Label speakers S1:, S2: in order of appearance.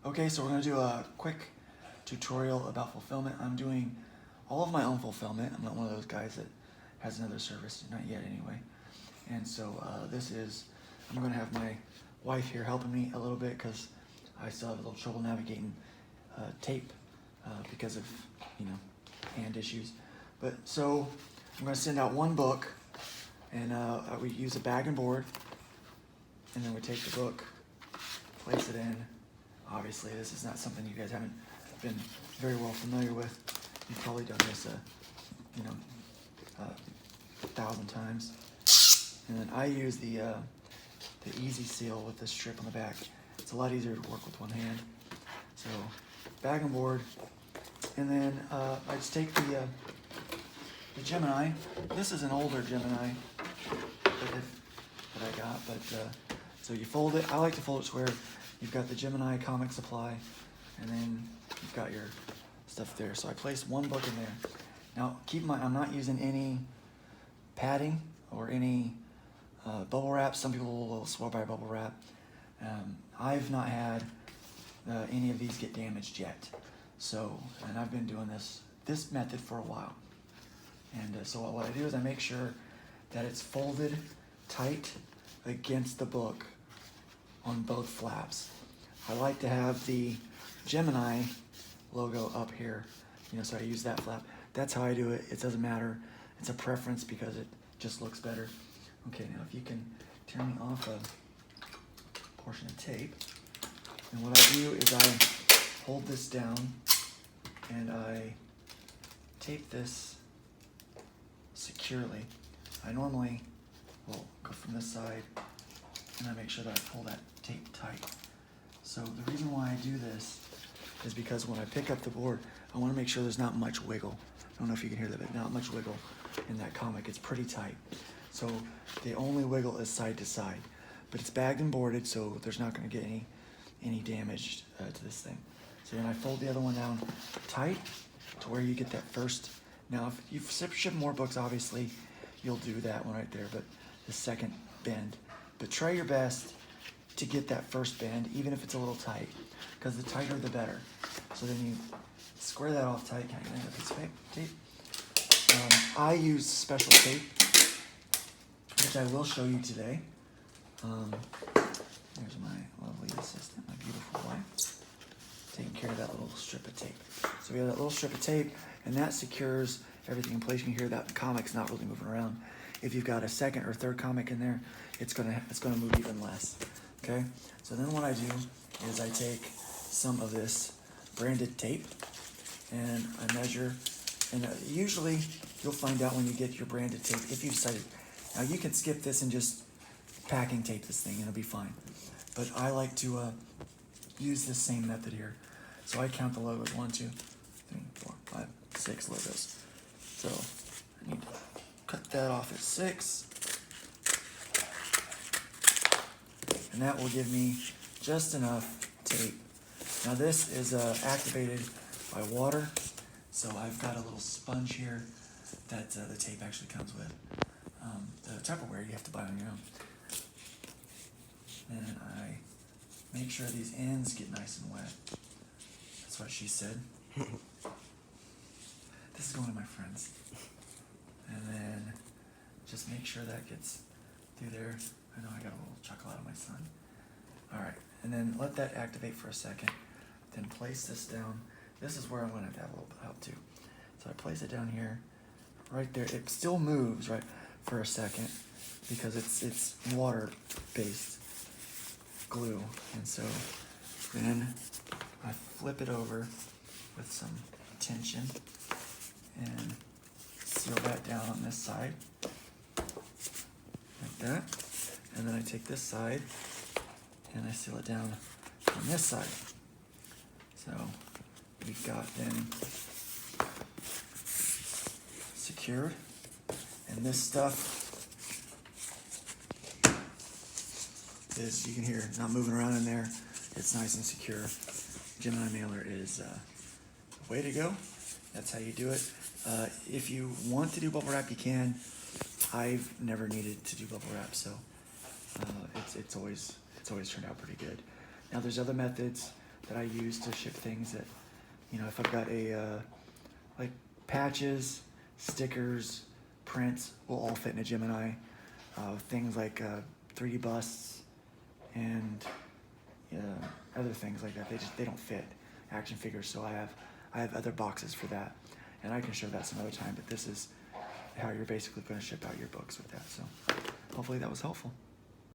S1: Okay, so we're going to do a quick tutorial about fulfillment. I'm doing all of my own fulfillment. I'm not one of those guys that has another service, not yet anyway. And so I'm going to have my wife here helping me a little bit because I still have a little trouble navigating tape because of, hand issues. But so I'm going to send out one book, and we use a bag and board, and then we take the book, place it in. Obviously, this is not something you guys haven't been very well familiar with. You've probably done this, 1,000 times. And then I use the Easy Seal with this strip on the back. It's a lot easier to work with one hand. So, bag and board, and then I just take the Gemini. This is an older Gemini that I got, but so you fold it. I like to fold it to where you've got the Gemini comic supply, and then you've got your stuff there. So I placed one book in there. Now, keep in mind, I'm not using any padding or any bubble wrap. Some people will swear by bubble wrap. I've not had any of these get damaged yet. So, and I've been doing this method for a while. And so what I do is I make sure that it's folded tight against the book on both flaps. I like to have the Gemini logo up here, so I use that flap. That's how I do it. It doesn't matter. It's a preference because it just looks better. Okay, now if you can tear me off a portion of tape, and what I do is I hold this down and I tape this securely. I normally will go from this side and I make sure that I pull that tape tight. So the reason why I do this is because when I pick up the board, I want to make sure there's not much wiggle. I don't know if you can hear that, but not much wiggle in that comic. It's pretty tight. So the only wiggle is side to side. But it's bagged and boarded, so there's not going to get any damage to this thing. So then I fold the other one down tight to where you get that first. Now, if you ship more books, obviously, you'll do that one right there, but the second bend. But try your best to get that first bend, even if it's a little tight, because the tighter the better. So then you square that off tight. Can I get a piece of tape? I use special tape, which I will show you today. There's my lovely assistant, my beautiful wife, taking care of that little strip of tape. So we have that little strip of tape, and that secures everything in place. You can hear that comic's not really moving around. If you've got a second or third comic in there, it's gonna move even less. Okay. So then what I do is I take some of this branded tape and I measure. And usually you'll find out when you get your branded tape if you've decided. Now you can skip this and just packing tape this thing and it'll be fine. But I like to use this same method here. So I count the logos: 1, 2, 3, 4, 5, 6 logos. So I need to cut that off at 6. And that will give me just enough tape. Now this is activated by water. So I've got a little sponge here that the tape actually comes with. The Tupperware you have to buy on your own. And I make sure these ends get nice and wet. That's what she said. This is going to my friends. And then just make sure that gets through there. I know I got a little chuckle out of my son. All right, and then let that activate for a second. Then place this down. This is where I'm going to have a little bit of help too. So I place it down here, right there. It still moves, right, for a second because it's water-based glue. And so then I flip it over with some tension and seal that down on this side, like that. And then I take this side and I seal it down on this side. So we've got then secured, and this stuff is, you can hear it not moving around in there. It's nice and secure. Gemini mailer is the way to go. That's how you do it. If you want to do bubble wrap, you can. I've never needed to do bubble wrap, so it's always turned out pretty good. Now there's other methods that I use to ship things that, you know, if I've got a, like patches, stickers, prints will all fit in a Gemini. Things like 3D busts and other things like that, they don't fit. Action figures, so I have other boxes for that, and I can show that some other time, but this is how you're basically going to ship out your books with that. So hopefully that was helpful.